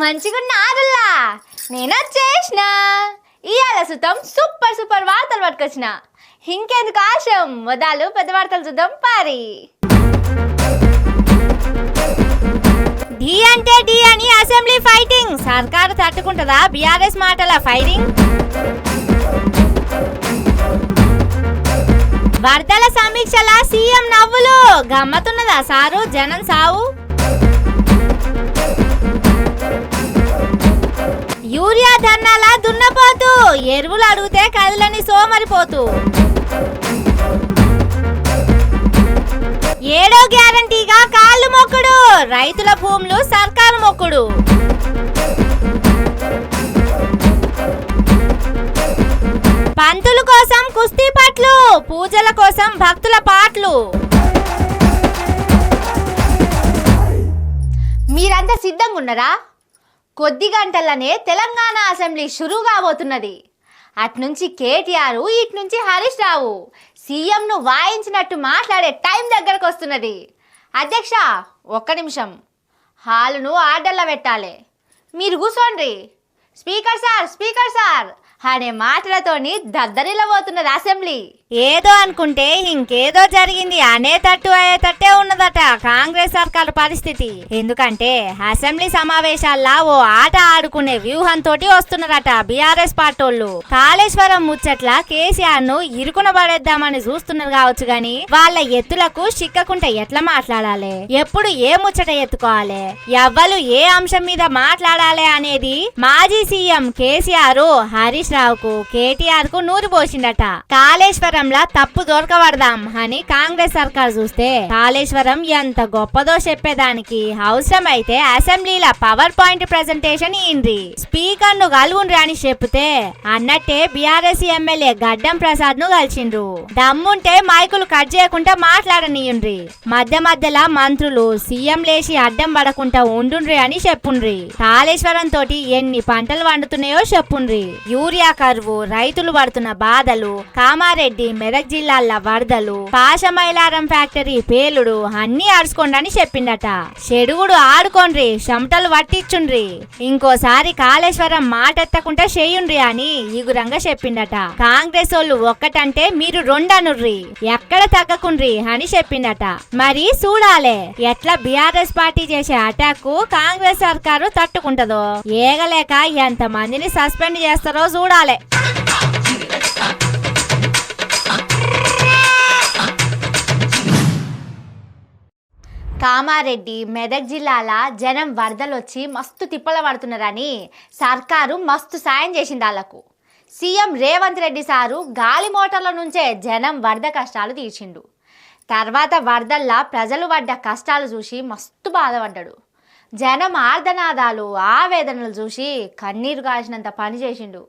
మంచిగున్న ఆరుల్లా నేను వచ్చేసిన ఇవాళ సుతం సూపర్ సూపర్ వార్తలు పట్టుకొచ్చిన. ఇంకెందుకు ఆశం, వదాలు పెద్ద వార్తలు చూద్దాం పారి. డి అంటే డి అని అసెంబ్లీ ఫైటింగ్, సర్కారు తట్టుకుంటుందా బీఆర్ఎస్ మాటల ఫైరింగ్. వరదల సమీక్షల సీఎం నవ్వులు, గమ్మతున్నదా సారు జనం సావు. యూరియా ధర్నాల దున్నపోతూ, ఎరువులు అడిగితే కదలని సోమరిపోతూ. ఏడో గ్యారంటీగా కాళ్ళు మొక్కుడు, రైతుల భూములు సర్కారు మొక్కుడు. పంతుల కోసం కుస్తీ పట్లు, పూజల కోసం భక్తుల పాటలు. మీరంతా సిద్ధంగా ఉన్నారా? కొద్ది గంటలనే తెలంగాణ అసెంబ్లీ షురూ కాబోతున్నది. అట్నుంచి కేటీఆర్, ఇట్నుంచి హరీష్ రావు సీఎంను వాయించినట్టు మాట్లాడే టైం దగ్గరకు వస్తున్నది. అధ్యక్ష ఒక్క నిమిషం, హాలును ఆర్డర్లో పెట్టాలి, మీరు కూర్చోండి. స్పీకర్ సార్ అనే మాటలతోని దద్దరిల్లబోతున్నది అసెంబ్లీ. ఏదో అనుకుంటే ఇంకేదో జరిగింది అనేటట్టు అయ్యేటట్టే ఉన్నదట కాంగ్రెస్ సర్కారు పరిస్థితి. ఎందుకంటే అసెంబ్లీ సమావేశాల్లో ఓ ఆట ఆడుకునే వ్యూహంతో వస్తున్నారట బీఆర్ఎస్ పార్టోళ్ళు. కాళేశ్వరం ముచ్చట్ల కేసీఆర్ ను ఇరుకున పడేద్దామని చూస్తున్నారు కావచ్చు గాని వాళ్ళ ఎత్తులకు చిక్కకుంటే ఎట్లా మాట్లాడాలి, ఎప్పుడు ఏ ముచ్చట ఎత్తుకోవాలి, ఎవ్వరు ఏ అంశం మీద మాట్లాడాలి అనేది మాజీ సీఎం కేసీఆర్ హరీష్ రావుకు కేటీఆర్ కు నూరు పోసిండట. కాళేశ్వరంలా తప్పు దొరకబడదాం అని కాంగ్రెస్ సర్కార్ చూస్తే కాళేశ్వరం ఎంత గొప్పదో చెప్పేదానికి అవసరమైతే అసెంబ్లీల పవర్ పాయింట్ ప్రెజెంటేషన్ ఇయ్యండి, స్పీకర్ ను కలువుండ్రి అని చెప్తే అన్నట్టే బీఆర్ఎస్ ఎమ్మెల్యే గడ్డం ప్రసాద్ ను కలిసిండ్రు. దమ్ముంటే మైకులు కట్ చేయకుండా మాట్లాడనీయుండ్రి, మధ్య మధ్యలో మంత్రులు సీఎం లేచి అడ్డం పడకుండా ఉండుండ్రి అని చెప్పుండ్రి. కాళేశ్వరం తోటి ఎన్ని పంటలు వండుతున్నాయో చెప్పుండ్రి. యూరియా కరువు, రైతులు పడుతున్న బాధలు, కామారెడ్డి మెదక్ జిల్లాల వరదలు, పాశమైలారం ఫ్యాక్టరీ పేలుడు అన్ని ఆడుకోండి అని చెప్పిండట. చెడుగుడు ఆడుకోండ్రి, చెమటలు పట్టించుండ్రి, ఇంకోసారి కాళేశ్వరం మాటెత్తకుండా చేయుండ్రి అని ఈగురంగా చెప్పిండట. కాంగ్రెస్ వాళ్ళు ఒక్కటంటే మీరు రెండనుర్రి, ఎక్కడ తగ్గకుండ్రి అని చెప్పిండట. మరి చూడాలే ఎట్లా బీఆర్ఎస్ పార్టీ చేసే అటాక్ కాంగ్రెస్ సర్కారు తట్టుకుంటదో, ఏగలేక ఎంత మందిని సస్పెండ్ చేస్తారో చూడాలి. కామారెడ్డి మెదక్ జిల్లాల జనం వరదలు వచ్చి మస్తు తిప్పల పడుతున్నారని సర్కారు మస్తు సాయం చేసింది వాళ్ళకు. సీఎం రేవంత్ రెడ్డి సారు గాలి మోటార్ల నుంచే జనం వరద కష్టాలు తీర్చిండు. తర్వాత వరదల్లా ప్రజలు పడ్డ కష్టాలు చూసి మస్తు బాధపడ్డాడు. జనం ఆర్దనాదాలు ఆవేదనలు చూసి కన్నీరు కాల్చినంత పని చేసిండు.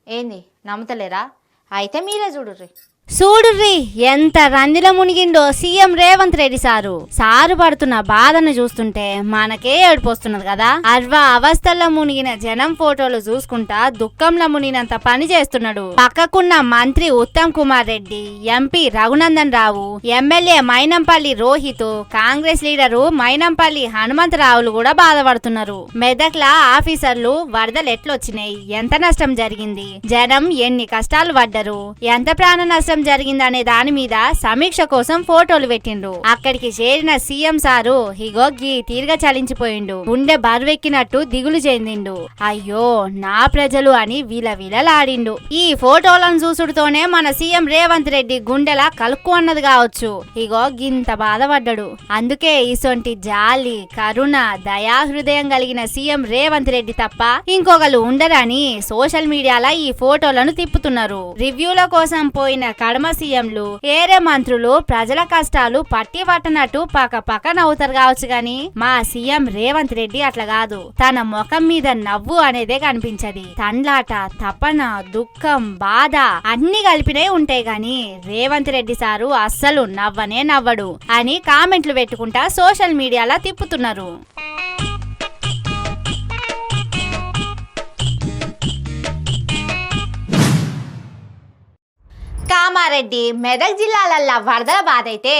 ఏంది నమ్ముతలేరా? అయితే మీరే చూడుర్రి. చూడుర్రి ఎంత రందిలో మునిగిండో సీఎం రేవంత్ రెడ్డి సారు పడుతున్న బాధను చూస్తుంటే మనకే ఏడుపోస్తున్నది కదా. అవస్థల్లో మునిగిన జనం ఫోటోలు చూసుకుంటా దుఃఖంలో మునిగినంత పని చేస్తున్నాడు. పక్కకున్న మంత్రి Uttam Kumar Reddy, MP Raghunandan Rao, MLA Mynampally Rohit, Congress leader Mynampally హనుమంతరావులు కూడా బాధపడుతున్నారు. మెదక్ల ఆఫీసర్లు వరదలు ఎట్లొచ్చినాయి, ఎంత నష్టం జరిగింది, జనం ఎన్ని కష్టాలు పడ్డరు, ఎంత ప్రాణ నష్టం జరిగిందనే దాని మీద సమీక్ష కోసం ఫోటోలు పెట్టిండు. అక్కడికి చేరిన సీఎం సారు ఇగో గీ తీరుగా చలించిపోయిండు. గుండె బరువెక్కినట్టు దిగులు చెందిండు. అయ్యో నా ప్రజలు అని విలవిలలాడిండు. ఈ ఫోటోలను చూసుడుతోనే మన సీఎం రేవంత్ రెడ్డి గుండెలా కలుక్కు అన్నది కావచ్చు. ఇగో గింత బాధపడ్డాడు. అందుకే ఇసొంటి జాలి, కరుణ, దయాహృదయం కలిగిన సీఎం రేవంత్ రెడ్డి తప్ప ఇంకొకరు ఉండరని సోషల్ మీడియాలో ఈ ఫోటోలను తిప్పుతున్నారు. రివ్యూల కోసం పోయిన కడమ సీఎంలు, ఏరే మంత్రులు ప్రజల కష్టాలు పట్టి పట్టనట్టు పక్క నవ్వుతారు కావచ్చు గాని మా సీఎం రేవంత్ రెడ్డి అట్లా కాదు. తన ముఖం మీద నవ్వు అనేదే కనిపించది. తండ్లాట, తపన, దుఃఖం, బాధ అన్ని కలిపినే ఉంటాయి గాని రేవంత్ రెడ్డి సారు అస్సలు నవ్వనే నవ్వడు అని కామెంట్లు పెట్టుకుంటా సోషల్ మీడియాలో తిప్పుతున్నారు. కామారెడ్డి మెదక్ జిల్లాలల్లా వరదల బాధ అయితే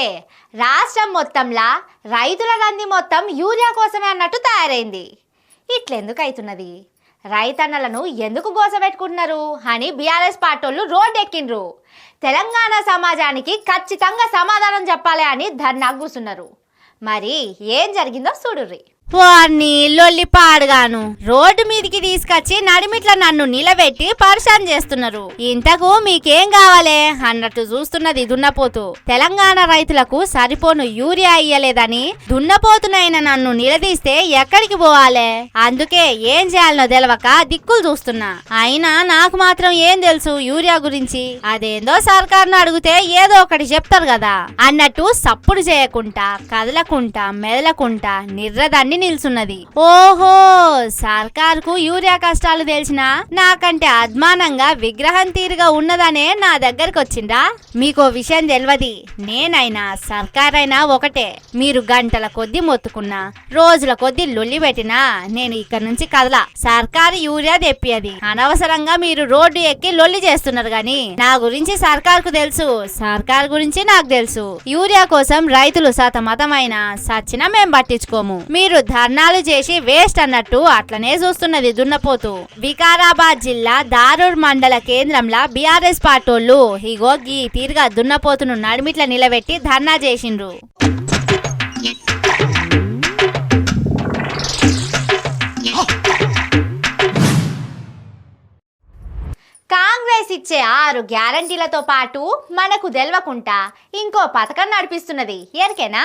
రాష్ట్రం మొత్తంలా రైతుల రంది మొత్తం యూరియా కోసమే అన్నట్టు తయారైంది. ఇట్లెందుకు అవుతున్నది? రైతన్నలను ఎందుకు గోసపెట్టుకుంటున్నారు అని బీఆర్ఎస్ పార్టీలు రోడ్డు ఎక్కిండ్రు. తెలంగాణ సమాజానికి ఖచ్చితంగా సమాధానం చెప్పాలి అని ధర్నా కూర్చున్నారు. మరి ఏం జరిగిందో చూడుర్రి. వారిని లొల్లి పాడుగాను రోడ్డు మీదికి తీసుకొచ్చి నడిమిట్ల నన్ను నిలబెట్టి పరిశాన్ చేస్తున్నారు. ఇంతకు మీకేం కావాలే అన్నట్టు చూస్తున్నది దున్నపోతు. తెలంగాణ రైతులకు సరిపోను యూరియా ఇయ్యలేదని దున్నపోతునైన నన్ను నిలదీస్తే ఎక్కడికి పోవాలే? అందుకే ఏం చేయాలనో తెలవక దిక్కులు చూస్తున్నా. అయినా నాకు మాత్రం ఏం తెలుసు యూరియా గురించి? అదేందో సర్కారును అడిగితే ఏదో ఒకటి చెప్తారు కదా అన్నట్టు సప్పుడు చేయకుండా కదలకుంటా మెదలకుంటా నిర్రదాన్ని నిల్చున్నది. ఓహో, సర్కార్కు యూరియా కష్టాలు తెలిసినా నాకంటే అద్మానంగా విగ్రహం తీరుగా ఉన్నదనే నా దగ్గరకు వచ్చిందా? మీకో విషయం తెలియదు, నేనైనా సర్కారైనా ఒకటే. మీరు గంటల కొద్దీ మొత్తుకున్నా రోజుల కొద్దీ లొల్లి పెట్టినా నేను ఇక్కడ నుంచి కదలా. సర్కారు యూరియా తెప్పియది. అనవసరంగా మీరు రోడ్డు ఎక్కి లొల్లి చేస్తున్నారు గాని నా గురించి సర్కార్కు తెలుసు, సర్కార్ గురించి నాకు తెలుసు. యూరియా కోసం రైతులు సతమతమైన సచ్చినా మేం పట్టించుకోము. మీరు ధర్నాలు చేసి వేస్ట్ అన్నట్టు అట్లనే చూస్తున్నది దున్నపోతు. వికారాబాద్ జిల్లా దారూర్ మండల కేంద్రంలో బీఆర్ఎస్ పార్టీలు ఇగో గీ తీరుగా దున్నపోతును నడిమిట్ల నిలబెట్టి ధర్నా చేసిండ్రు. కాంగ్రెస్ ఇచ్చే 6 గ్యారంటీలతో పాటు మనకు తెలవకుండా ఇంకో పథకం నడిపిస్తున్నది. ఎరికేనా?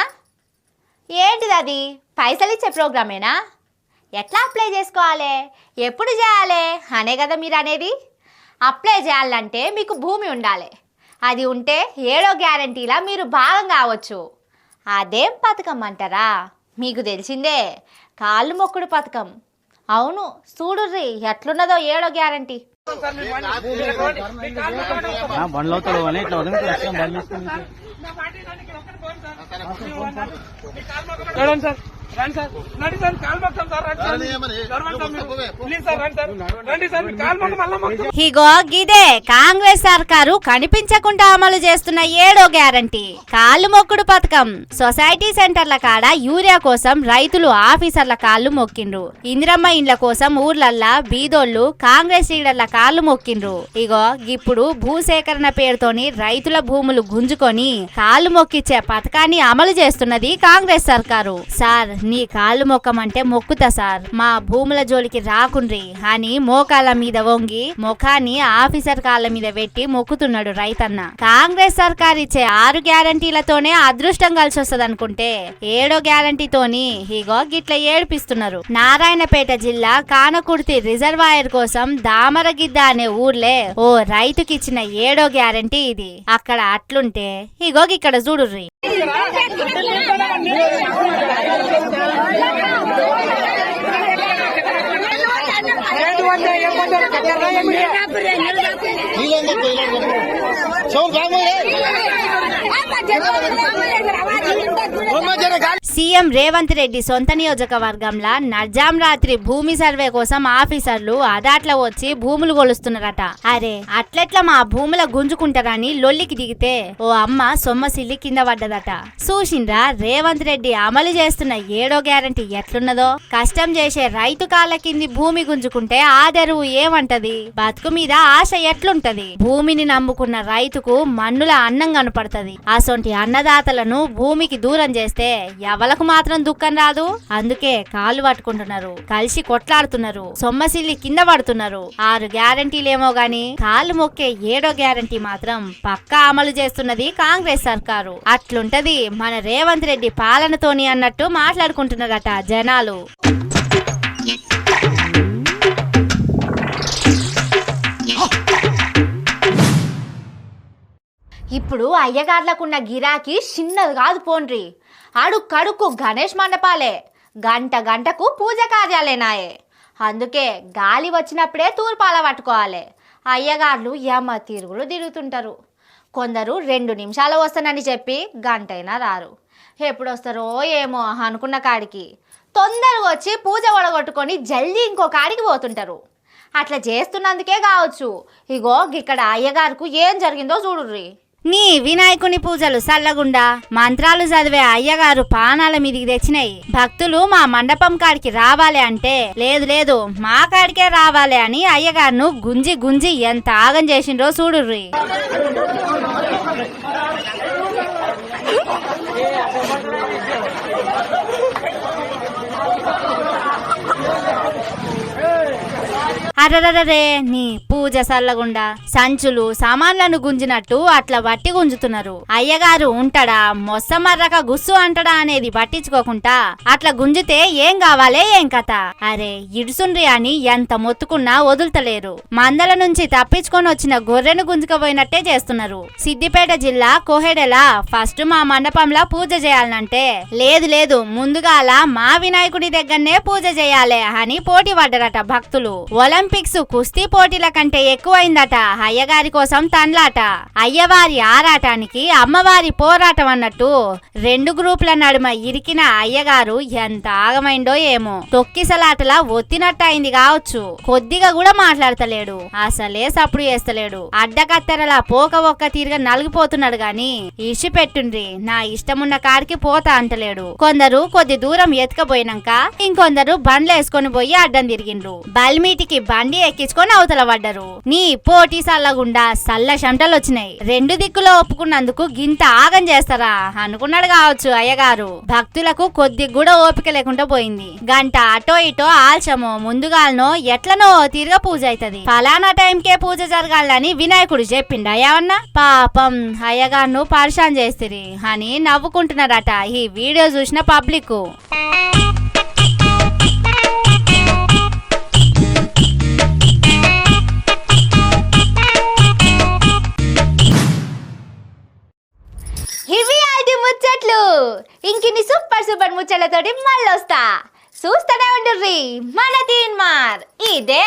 ఏంటిది అది? పైసలు ఇచ్చే ప్రోగ్రామేనా? ఎట్లా అప్లై చేసుకోవాలి, ఎప్పుడు చేయాలి అనే కదా మీరు అనేది. అప్లై చేయాలంటే మీకు భూమి ఉండాలి. అది ఉంటే 7వ గ్యారంటీలా మీరు భాగం కావచ్చు. అదేం పథకం అంటారా? మీకు తెలిసిందే, కాళ్ళు మొక్కుడు పథకం. అవును, చూడుర్రి ఎట్లున్నదో 7వ గ్యారంటీ. ఇగో గిదే కాంగ్రెస్ సర్కారు కనిపించకుండా అమలు చేస్తున్న 7వ గ్యారంటీ కాళ్ళు మొక్కుడు పథకం. సొసైటీ సెంటర్ల కాడ యూరియా కోసం రైతులు ఆఫీసర్ల కాళ్ళు మొక్కిండ్రు. ఇందిరమ్మ ఇండ్ల కోసం ఊర్లల్లా బీదోళ్లు కాంగ్రెస్ లీడర్ల కాళ్ళు మొక్కిండ్రు. ఇగో ఇప్పుడు భూసేకరణ పేరుతోని రైతుల భూములు గుంజుకొని కాళ్ళు మొక్కిచ్చే పథకాన్ని అమలు చేస్తున్నది కాంగ్రెస్ సర్కారు. సార్, నీ కాళ్ళు మొక్కమంటే మొక్కుతా సార్, మా భూముల జోలికి రాకుండ్రి అని మోకాళ్ళ మీద వంగి ముఖాన్ని ఆఫీసర్ కాళ్ళ మీద పెట్టి మొక్కుతున్నాడు రైతన్న. కాంగ్రెస్ సర్కార్ ఇచ్చే 6 గ్యారంటీలతోనే అదృష్టం కలిసి వస్తుంది అనుకుంటే 7వ గ్యారంటీతోని ఇగో గిట్ల ఏడిపిస్తున్నారు. నారాయణపేట జిల్లా కానకుర్తి రిజర్వాయర్ కోసం దామరగిద్ద అనే ఊర్లే ఓ రైతుకిచ్చిన 7వ గ్యారంటీ ఇది. అక్కడ అట్లుంటే ఇగో ఇక్కడ చూడుర్రి. సీఎం రేవంత్ రెడ్డి సొంత నియోజకవర్గంలో నర్జాం రాత్రి భూమి సర్వే కోసం ఆఫీసర్లు అదాట్ల వచ్చి భూములు కొలుస్తున్నారట. అరే అట్లెట్లా మా భూముల గుంజుకుంటారని లొల్లికి దిగితే ఓ అమ్మ సొమ్మసిల్లి కింద పడ్డదట. చూసిండ్రా రేవంత్ రెడ్డి అమలు చేస్తున్న 7వ గ్యారంటీ ఎట్లున్నదో? కష్టం చేసే రైతు కాళ్ళ కింది భూమి గుంజుకుంటే ఆదరువు ఏమంటది? బతుకు మీద ఆశ ఎట్లుంటది? భూమిని నమ్ముకున్న రైతుకు మన్నుల అన్నం కనపడుతుంది. అసొంటి అన్నదాతలను భూమికి దూరం చేస్తే ఎవలకు మాత్రం దుఃఖం రాదు. అందుకే కాళ్ళు పట్టుకుంటున్నారు, కలిసి కొట్లాడుతున్నారు, సొమ్మసిల్లి కింద పడుతున్నారు. 6 గ్యారంటీలేమో గాని కాళ్ళు మొక్కే 7వ గ్యారంటీ మాత్రం పక్కా అమలు చేస్తున్నది కాంగ్రెస్ సర్కారు. అట్లుంటది మన రేవంత్ రెడ్డి పాలనతోని అన్నట్టు మాట్లాడుకుంటున్నారట జనాలు. ఇప్పుడు అయ్యగార్లకున్న గిరాకీ చిన్నది కాదు పోండ్రి. అడుక్కడుక్కు గణేష్ మండపాలే, గంట గంటకు పూజ కార్యాలేనాయే. అందుకే గాలి వచ్చినప్పుడే తూర్పాల పట్టుకోవాలి. అయ్యగార్లు యమ తిరుగులు తిరుగుతుంటారు. కొందరు 2 నిమిషాలు వస్తానని చెప్పి గంటైనా రారు. ఎప్పుడు వస్తారో ఏమో అనుకున్న కాడికి తొందరగా వచ్చి పూజ వడగొట్టుకొని జల్దీ ఇంకో కాడికి పోతుంటారు. అట్లా చేస్తున్నందుకే కావచ్చు ఇగో ఇక్కడ అయ్యగారుకు ఏం జరిగిందో చూడుర్రి. నీ వినాయకుని పూజలు సల్లగుండా మంత్రాలు చదివే అయ్యగారు పానాల మీదికి తెచ్చినాయి. భక్తులు మా మండపం కాడికి రావాలి అంటే లేదు లేదు మా కాడికే రావాలి అని అయ్యగారును గుంజి గుంజి ఎంత ఆగం చేసిండ్రో చూడుర్రి. అరరరే నీ పూజ సల్లగుండా సంచులు సామాన్లను గుంజినట్టు అట్లా వట్టి గుంజుతున్నారు. అయ్యగారు ఉంటాడా మొస్సమర్రక గుస్సు అంటడా అనేది పట్టించుకోకుండా అట్లా గుంజితే ఏం కావాలే ఏం కథ. అరే ఇడుసుండ్రి అని ఎంత మొత్తుకున్నా వదులుతలేరు. మందల నుంచి తప్పించుకొని వచ్చిన గొర్రెను గుంజుకపోయినట్టే చేస్తున్నారు. సిద్దిపేట జిల్లా కోహెడెలా ఫస్ట్ మా మండపంలా పూజ చేయాలంటే లేదు లేదు ముందుగాల మా వినాయకుడి దగ్గరనే పూజ చేయాలి అని పోటీ పడ్డారట భక్తులు. ఒలింపిక్స్ కుస్తీ పోటీల కంటే ఎక్కువైందట అయ్యగారి కోసం తన్లాట. అయ్యవారి ఆరాటానికి అమ్మవారి పోరాటం అన్నట్టు రెండు గ్రూపుల నడుమ ఇరికిన అయ్యగారు ఎంత ఆగమైందో ఏమో. తొక్కిసలాటలా ఒత్తినట్టయింది కావచ్చు. కొద్దిగా కూడా మాట్లాడతలేడు. అసలే సప్పుడు చేస్తలేడు. అడ్డకత్తెరలా పోక ఒక్క తీరుగా నలిగిపోతున్నాడు గాని ఇషి పెట్టుండ్రి నా ఇష్టమున్న కాడికి పోతా అంటలేడు. కొందరు కొద్ది దూరం ఎత్తుకపోయినాక ఇంకొందరు బండ్లేసుకొని పోయి అడ్డం తిరిగిండ్రు. బల్మీటికి బండి ఎక్కించుకొని అవతల పడ్డరు. నీ పోటీ సల్లగుండా సల్ల శంటలు వచ్చినాయి. రెండు దిక్కులో ఒప్పుకున్నందుకు గింత ఆగం చేస్తారా అనుకున్నాడు కావచ్చు అయ్యగారు. భక్తులకు కొద్ది కూడా ఓపిక లేకుండా పోయింది. గంట అటో ఇటో ఆల్చమో ముందుగాలనో ఎట్లనో తీరుగా పూజ అవుతుంది. ఫలానా టైంకే పూజ జరగాలని వినాయకుడు చెప్పిండు అయ్యవన్నా. పాపం అయ్యగారును పరిశాన్ చేస్తుంది అని నవ్వుకుంటున్నారట ఈ వీడియో చూసిన పబ్లిక్. ఇవి అది ముచ్చట్లు. ఇంకిన్ని సూపర్ ముచ్చట్లతోటి మళ్ళీ వస్తా. చూస్తూనే ఉండుర్రి మన తీన్మార్. ఇదే